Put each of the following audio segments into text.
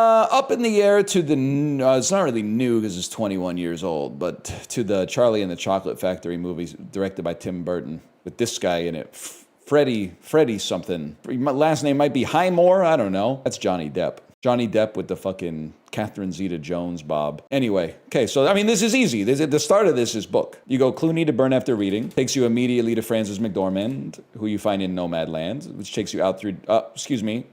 Up in the air to the, it's not really new because it's 21 years old, but to the Charlie and the Chocolate Factory movies directed by Tim Burton with this guy in it. Freddie something. My last name might be Highmore. I don't know. That's Johnny Depp. Johnny Depp with the fucking Catherine Zeta-Jones bob. Anyway, okay, so, I mean, this is easy. The start of this is book. You go Clooney to Burn After Reading. Takes you immediately to Frances McDormand, who you find in Nomadland, which takes you out through, excuse me,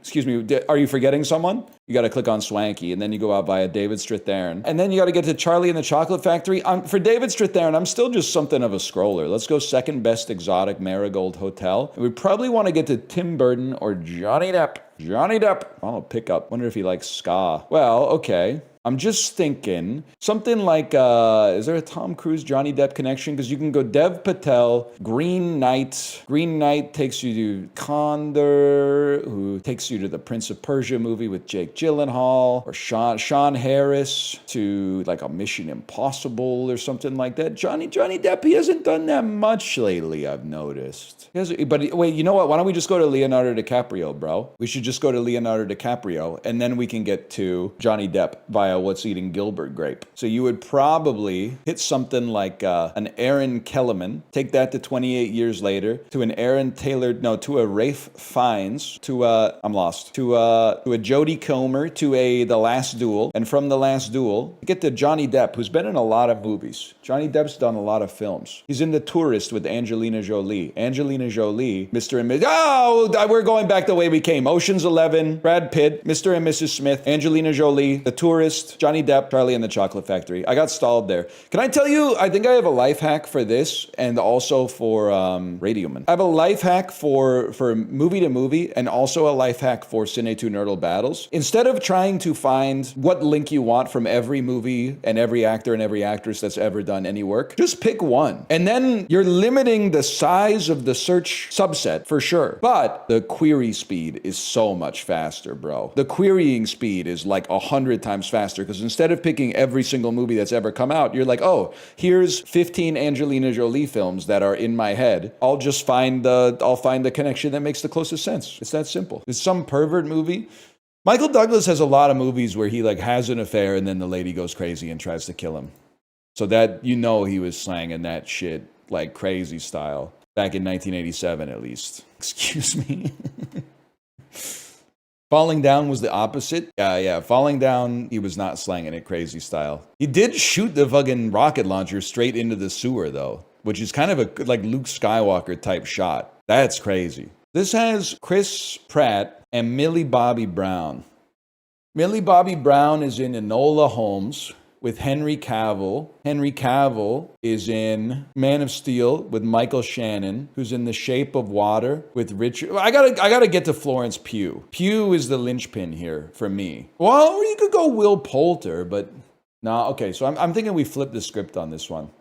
are you forgetting someone? You got to click on Swanky, and then you go out via David Strathairn. And then you got to get to Charlie and the Chocolate Factory. For David Strathairn, I'm still just something of a scroller. Let's go second best exotic Marigold Hotel. And we probably want to get to Tim Burton or Johnny Depp. Johnny Depp. I'll pick up. Wonder if he likes ska. Well, okay. I'm just thinking something like, is there a Tom Cruise Johnny Depp connection? Because you can go Dev Patel, Green Knight. Green Knight takes you to Condor, who takes you to the Prince of Persia movie with Jake Gyllenhaal, or Sean Harris to like a Mission Impossible or something like that. Johnny Depp, he hasn't done that much lately, I've noticed. But wait, you know what? Why don't we just go to Leonardo DiCaprio, bro? We should just go to Leonardo DiCaprio, and then we can get to Johnny Depp via What's Eating Gilbert Grape. So you would probably hit something like an Aaron Kellerman, take that to 28 years later, to an Aaron Taylor, no, to a Rafe Fiennes, to a, I'm lost, to a Jodie Comer, to a The Last Duel, and from The Last Duel, get to Johnny Depp, who's been in a lot of movies. Johnny Depp's done a lot of films. He's in The Tourist with Angelina Jolie. Angelina Jolie, Mr. and Mrs. Oh, we're going back the way we came. Ocean's 11, Brad Pitt, Mr. and Mrs. Smith, Angelina Jolie, The Tourist, Johnny Depp, Charlie and the Chocolate Factory. I got stalled there. Can I tell you, I think I have a life hack for this and also for Radioman. I have a life hack for movie to movie and also a life hack for Cine 2 Nerdle Battles. Instead of trying to find what link you want from every movie and every actor and every actress that's ever done any work, just pick one. And then you're limiting the size of the search subset for sure. But the query speed is so much faster, bro. The querying speed is like 100 times faster. Because instead of picking every single movie that's ever come out, you're like, oh, here's 15 Angelina Jolie films that are in my head. I'll find the connection that makes the closest sense. It's that simple. It's some pervert movie. Michael Douglas has a lot of movies where he like has an affair and then the lady goes crazy and tries to kill him. So that, you know, he was slanging that shit like crazy style back in 1987 at least. Excuse me. Falling Down was the opposite. Yeah. Falling Down, he was not slanging it crazy style. He did shoot the fucking rocket launcher straight into the sewer, though, which is kind of a like Luke Skywalker type shot. That's crazy. This has Chris Pratt and Millie Bobby Brown. Millie Bobby Brown is in Enola Holmes with Henry Cavill. Henry Cavill is in Man of Steel with Michael Shannon, who's in The Shape of Water with Richard. I gotta get to Florence Pugh. Pugh is the linchpin here for me. Well, you could go Will Poulter, but no. Okay, so I'm thinking we flip the script on this one.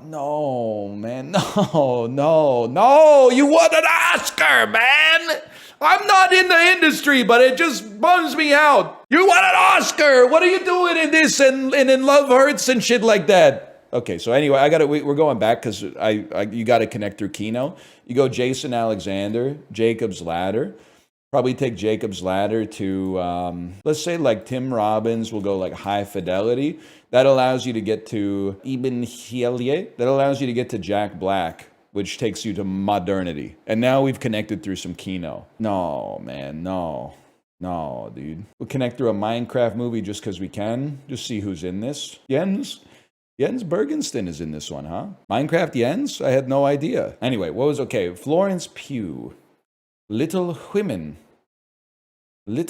No, man, no. You won an Oscar, man. I'm not in the industry, but it just bums me out. You won an Oscar. What are you doing in this and in Love Hurts and shit like that? Okay, so anyway, we're going back because you got to connect through Kino. You go Jason Alexander, Jacob's Ladder. Probably take Jacob's Ladder to, let's say like Tim Robbins. We'll go like High Fidelity. That allows you to get to Ibn Hielye. That allows you to get to Jack Black, which takes you to Modernity. And now we've connected through some Kino. No, man, no, dude. We'll connect through a Minecraft movie just because we can. Just see who's in this. Jens Bergensten is in this one, huh? Minecraft Jens? I had no idea. Anyway, okay? Florence Pugh. Little Women. I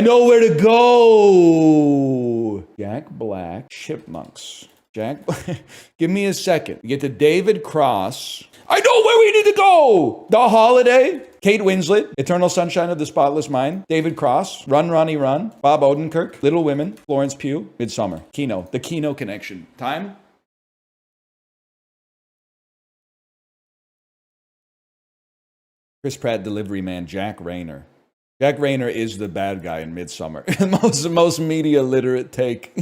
know where to go. Jack Black, Chipmunks. Give me a second. You get to David Cross. I know where we need to go. The Holiday. Kate Winslet. Eternal Sunshine of the Spotless Mind. David Cross. Run, Ronnie, Run. Bob Odenkirk. Little Women. Florence Pugh. Midsummer. Kino. The Kino connection. Time? Chris Pratt delivery man, Jack Rayner. Jack Rayner is the bad guy in Midsummer. most media literate take.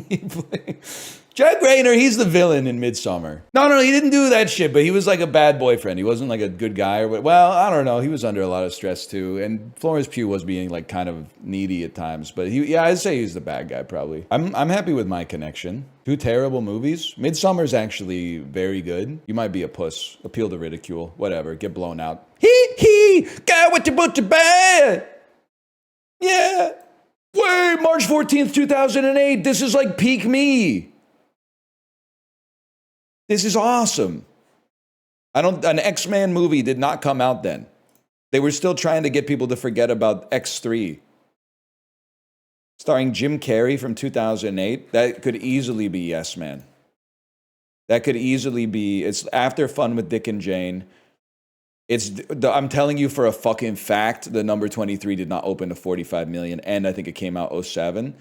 Jack Rayner, he's the villain in Midsummer. No, he didn't do that shit, but he was like a bad boyfriend. He wasn't like a good guy or what. Well, I don't know. He was under a lot of stress too. And Florence Pugh was being like kind of needy at times. But I'd say he's the bad guy probably. I'm happy with my connection. 2 terrible movies. Midsummer's actually very good. You might be a puss. Appeal to ridicule. Whatever. Get blown out. Hee. Guy with the butcher bad. Yeah. Wait, March 14th, 2008. This is like peak me. This is awesome. An X-Men movie did not come out then. They were still trying to get people to forget about X3. Starring Jim Carrey from 2008. That could easily be Yes Man. That could easily be, it's after Fun with Dick and Jane. I'm telling you for a fucking fact, the number 23 did not open to 45 million, and I think it came out 07.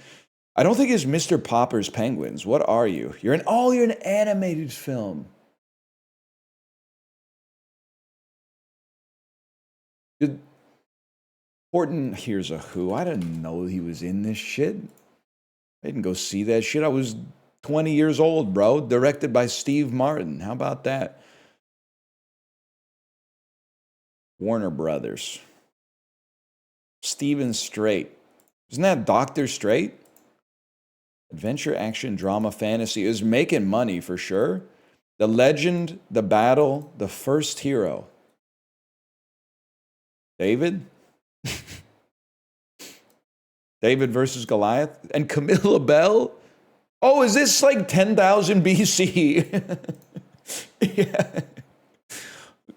I don't think it's Mr. Popper's Penguins. What are you? You're an animated film. Horton Hears a Who. I didn't know he was in this shit. I didn't go see that shit. I was 20 years old, bro. Directed by Steve Martin. How about that? Warner Brothers. Steven Strait. Isn't that Dr. Strait? Adventure, action, drama, fantasy is making money for sure. The Legend, the Battle, the First Hero. David? David versus Goliath? And Camilla Bell? Oh, is this like 10,000 BC? Yeah.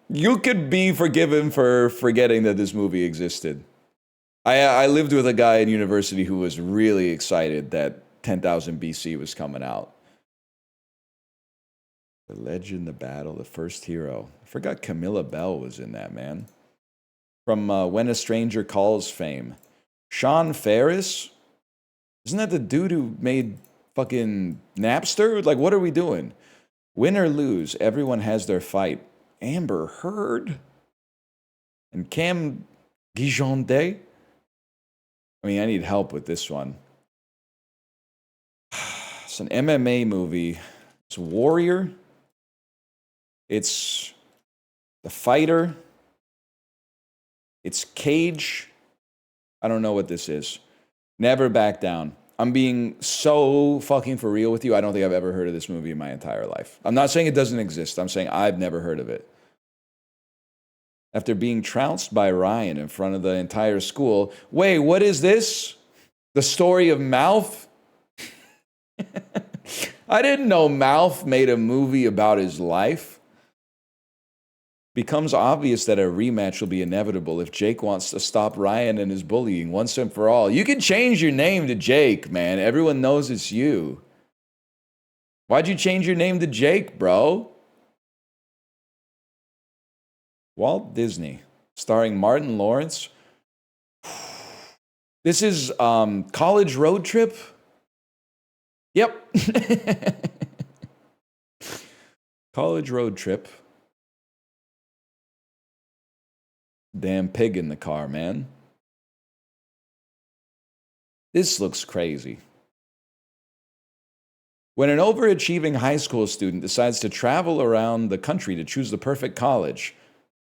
You could be forgiven for forgetting that this movie existed. I lived with a guy in university who was really excited that 10,000 BC was coming out. The Legend, the Battle, the First Hero. I forgot Camilla Bell was in that, man. From When a Stranger Calls fame. Sean Ferris? Isn't that the dude who made fucking Napster? Like, what are we doing? Win or lose, everyone has their fight. Amber Heard? And Cam Gijonde? I mean, I need help with this one. It's an MMA movie. It's Warrior. It's The Fighter. It's Cage. I don't know what this is. Never Back Down. I'm being so fucking for real with you. I don't think I've ever heard of this movie in my entire life. I'm not saying it doesn't exist. I'm saying I've never heard of it. After being trounced by Ryan in front of the entire school. Wait, what is this? The story of Mouth? I didn't know Mouth made a movie about his life. Becomes obvious that a rematch will be inevitable if Jake wants to stop Ryan and his bullying once and for all. You can change your name to Jake, man. Everyone knows it's you. Why'd you change your name to Jake, bro? Walt Disney, starring Martin Lawrence. This is College Road Trip. Yep. College Road Trip. Damn pig in the car, man. This looks crazy. When an overachieving high school student decides to travel around the country to choose the perfect college,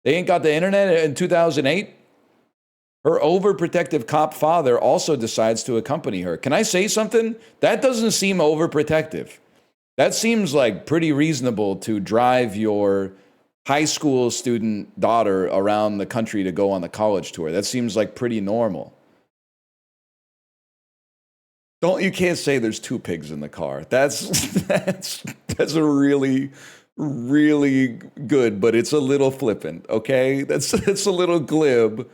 they ain't got the internet in 2008? Her overprotective cop father also decides to accompany her. Can I say something? That doesn't seem overprotective. That seems like pretty reasonable to drive your high school student daughter around the country to go on the college tour. That seems like pretty normal. You can't say there's 2 pigs in the car. That's a really, really good, but it's a little flippant, okay? That's a little glib,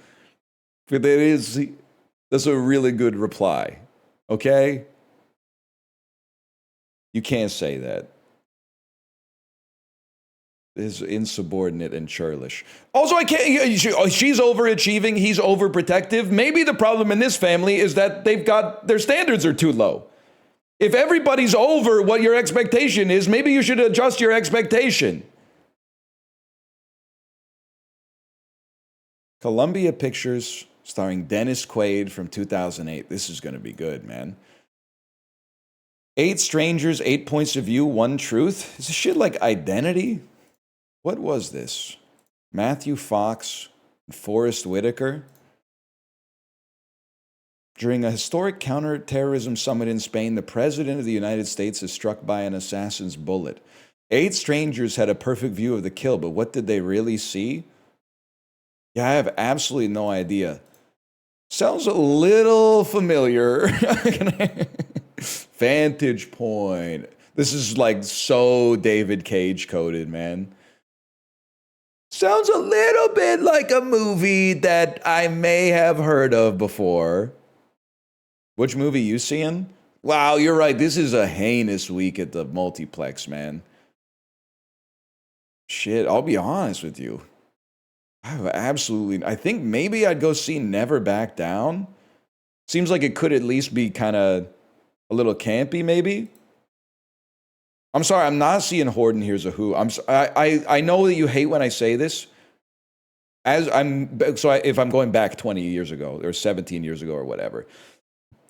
but that's a really good reply, okay? You can't say that. Is insubordinate and churlish. Also, I can't. She's overachieving. He's overprotective. Maybe the problem in this family is that their standards are too low. If everybody's over what your expectation is, maybe you should adjust your expectation. Columbia Pictures, starring Dennis Quaid from 2008. This is going to be good, man. 8 strangers, 8 points of view, 1 truth. Is this shit like Identity? What was this? Matthew Fox and Forrest Whitaker? During a historic counterterrorism summit in Spain, the President of the United States is struck by an assassin's bullet. 8 strangers had a perfect view of the kill, but what did they really see? Yeah, I have absolutely no idea. Sounds a little familiar. Vantage Point. This is like so David Cage coded, man. Sounds a little bit like a movie that I may have heard of before. Which movie you seeing? Wow, you're right. This is a heinous week at the Multiplex, man. Shit, I'll be honest with you. I think maybe I'd go see Never Back Down. Seems like it could at least be kind of a little campy, maybe. I'm sorry, I'm not seeing Horde and Here's a Who. I know that you hate when I say this. If I'm going back 20 years ago or 17 years ago or whatever,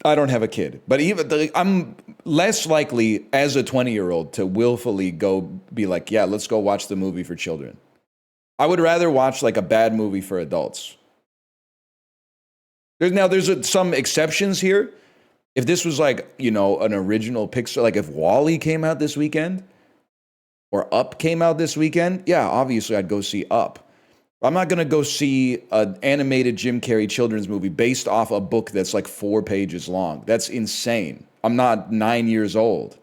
I don't have a kid, but I'm less likely as a 20-year-old to willfully go be like, yeah, let's go watch the movie for children. I would rather watch like a bad movie for adults. There's some exceptions here. If this was like, an original Pixar, like if WALL-E came out this weekend or Up came out this weekend, yeah, obviously I'd go see Up. I'm not going to go see an animated Jim Carrey children's movie based off a book that's like 4 pages long. That's insane. I'm not 9 years old.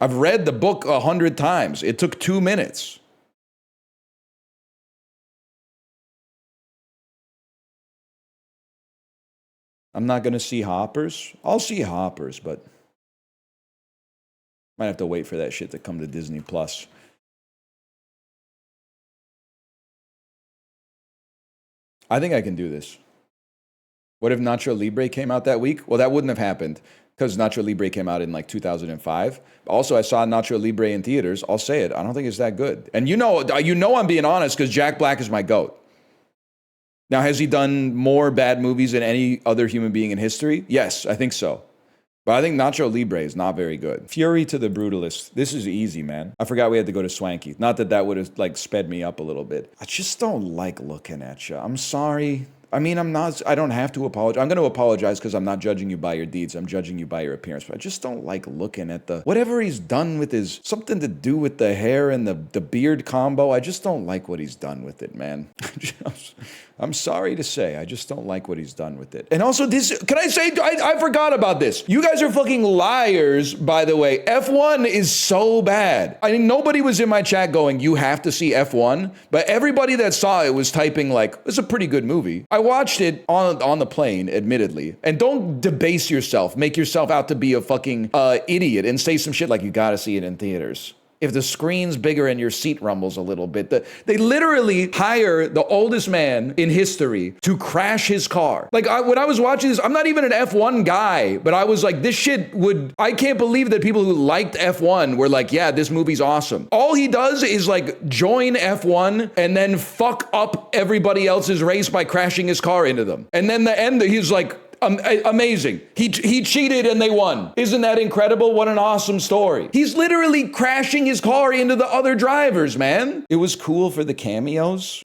I've read the book 100 times. It took 2 minutes. I'm not going to see Hoppers. I'll see Hoppers, but might have to wait for that shit to come to Disney Plus. I think I can do this. What if Nacho Libre came out that week? Well, that wouldn't have happened because Nacho Libre came out in like 2005. Also, I saw Nacho Libre in theaters. I'll say it. I don't think it's that good. And you know I'm being honest because Jack Black is my GOAT. Now, has he done more bad movies than any other human being in history? Yes, I think so. But I think Nacho Libre is not very good. Fury to the Brutalist. This is easy, man. I forgot we had to go to Swanky. Not that would have like sped me up a little bit. I just don't like looking at you. I'm sorry. I mean, I don't have to apologize. I'm going to apologize because I'm not judging you by your deeds. I'm judging you by your appearance. But I just don't like looking at whatever he's done with something to do with the hair and the beard combo. I just don't like what he's done with it, man. I'm sorry to say, I just don't like what he's done with it. And also can I say, I forgot about this. You guys are fucking liars, by the way. F1 is so bad. I mean, nobody was in my chat going, you have to see F1. But everybody that saw it was typing like, it's a pretty good movie. I watched it on the plane, admittedly. And don't debase yourself, make yourself out to be a fucking idiot and say some shit like you gotta see it in theaters. If the screen's bigger and your seat rumbles a little bit. They literally hire the oldest man in history to crash his car. Like, when I was watching this, I'm not even an F1 guy, but I was like, I can't believe that people who liked F1 were like, yeah, this movie's awesome. All he does is like join F1 and then fuck up everybody else's race by crashing his car into them. And then the end, he's like, amazing. He cheated and they won. Isn't that incredible? What an awesome story. He's literally crashing his car into the other drivers, man. It was cool for the cameos.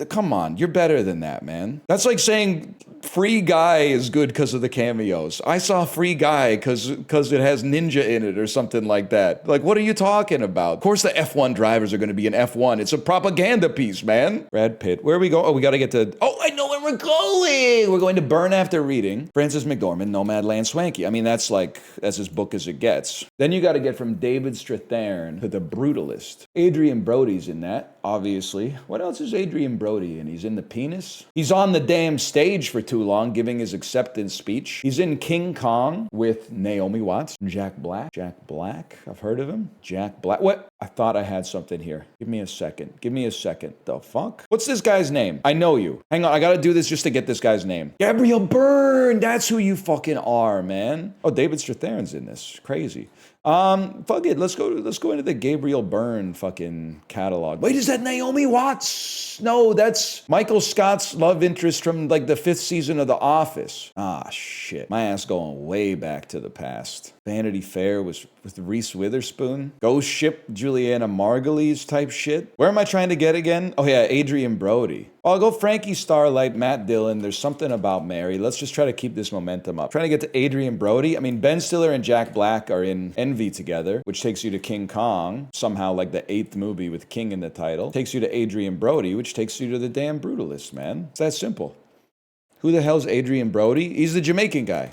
Come on, you're better than that, man. That's like saying Free Guy is good because of the cameos. I saw Free Guy because it has Ninja in it or something like that. Like, what are you talking about? Of course the F1 drivers are going to be in F1. It's a propaganda piece, man. Brad Pitt. Where are we going? Oh, we got to get to... Oh, I know where we're going. We're going to Burn After Reading. Francis McDormand, Nomadland Swanky. I mean, that's as book as it gets. Then you got to get from David Strathairn to The Brutalist. Adrian Brody's in that, obviously. What else is Adrian Brody in? He's in The Penis. He's on the damn stage for too long, giving his acceptance speech. He's in King Kong with Naomi Watts. Jack Black. I've heard of him. Jack Black. What? I thought I had something here. Give me a second. The fuck? What's this guy's name? I know you. Hang on, I gotta do this just to get this guy's name. Gabriel Byrne! That's who you fucking are, man. Oh, David Strathairn's in this. Crazy. Fuck it. Let's go into the Gabriel Byrne fucking catalog. Wait, is that Naomi Watts? No, that's Michael Scott's love interest from like the 5th season of The Office. Ah, shit. My ass going way back to the past. Vanity Fair was with Reese Witherspoon. Ghost Ship, Juliana Margulies type shit. Where am I trying to get again? Oh yeah, Adrian Brody. I'll go Frankie Starlight, Matt Dillon. There's something about Mary. Let's just try to keep this momentum up. Trying to get to Adrian Brody. I mean, Ben Stiller and Jack Black are in Envy together, which takes you to King Kong. Somehow like the 8th movie with King in the title. Takes you to Adrian Brody, which takes you to the damn Brutalist, man. It's that simple. Who the hell's Adrian Brody? He's the Jamaican guy.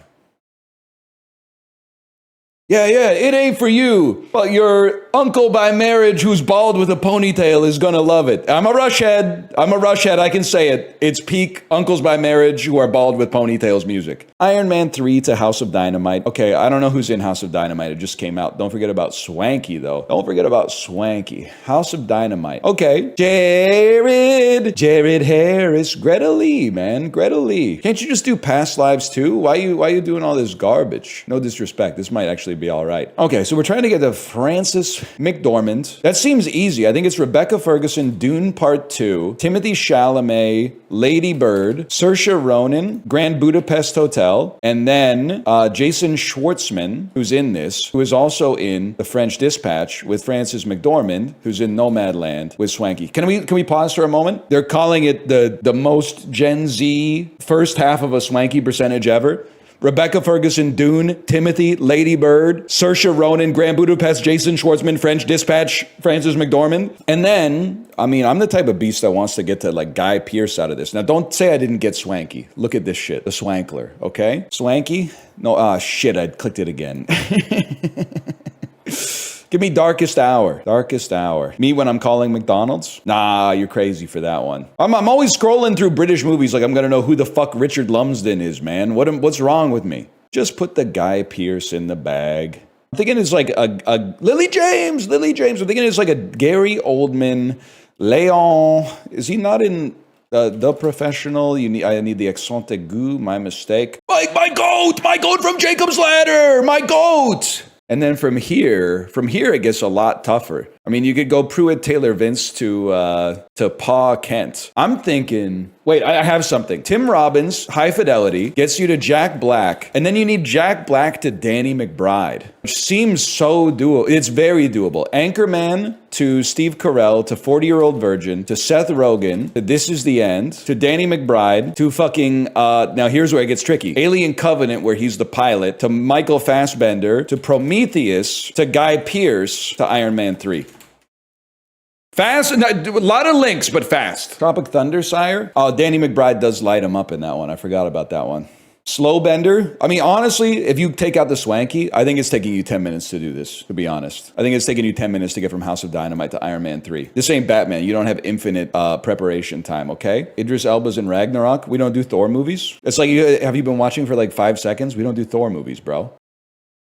Yeah, it ain't for you, but your uncle by marriage who's bald with a ponytail is gonna love it. I'm a rush head, I can say it. It's peak uncles by marriage who are bald with ponytails music. Iron Man 3 to House of Dynamite. Okay, I don't know who's in House of Dynamite, it just came out. Don't forget about Swanky, though. Don't forget about Swanky. House of Dynamite. Okay, Jared Harris, Greta Lee, man, Greta Lee. Can't you just do Past Lives too? Why you doing all this garbage? No disrespect, this might actually be all right. Okay, so we're trying to get to Frances McDormand. That seems easy. I think it's Rebecca Ferguson, Dune Part 2, Timothy Chalamet, Lady Bird, Saoirse Ronan, Grand Budapest Hotel, and then Jason Schwartzman, who's in this, who is also in The French Dispatch with Frances McDormand, who's in Nomadland with Swanky. Can we pause for a moment? They're calling it the most Gen Z first half of a Swanky percentage ever. Rebecca Ferguson, Dune, Timothy, Lady Bird, Saoirse Ronan, Grand Budapest, Jason Schwartzman, French Dispatch, Frances McDormand. And then, I mean, I'm the type of beast that wants to get to like Guy Pearce out of this. Now, don't say I didn't get Swanky. Look at this shit, the Swankler, okay? Swanky? No, shit, I clicked it again. Give me Darkest Hour. Darkest Hour. Me when I'm calling McDonald's? Nah, you're crazy for that one. I'm always scrolling through British movies like I'm gonna know who the fuck Richard Lumsden is, man. What's wrong with me? Just put the Guy Pearce in the bag. I'm thinking it's like a Lily James. I'm thinking it's like a Gary Oldman, Leon. Is he not in The Professional? I need the accent aigu. My mistake. My goat from Jacob's Ladder. My goat. And then from here it gets a lot tougher. I mean, you could go Pruitt Taylor Vince to Pa Kent. I'm thinking, wait, I have something. Tim Robbins, High Fidelity, gets you to Jack Black, and then you need Jack Black to Danny McBride, which seems so doable. It's very doable. Anchorman to Steve Carell to 40-Year-Old Virgin to Seth Rogen to This Is the End to Danny McBride to fucking, now here's where it gets tricky. Alien Covenant, where he's the pilot, to Michael Fassbender to Prometheus to Guy Pearce to Iron Man 3. Fast, a lot of links, but fast. Tropic Thunder, sire? Oh, Danny McBride does light him up in that one. I forgot about that one. Slow Bender. I mean, honestly, if you take out the Swanky, I think it's taking you 10 minutes to do this, to be honest. I think it's taking you 10 minutes to get from House of Dynamite to Iron Man 3. This ain't Batman. You don't have infinite preparation time, okay? Idris Elba's in Ragnarok. We don't do Thor movies. It's like, have you been watching for like 5 seconds? We don't do Thor movies, bro.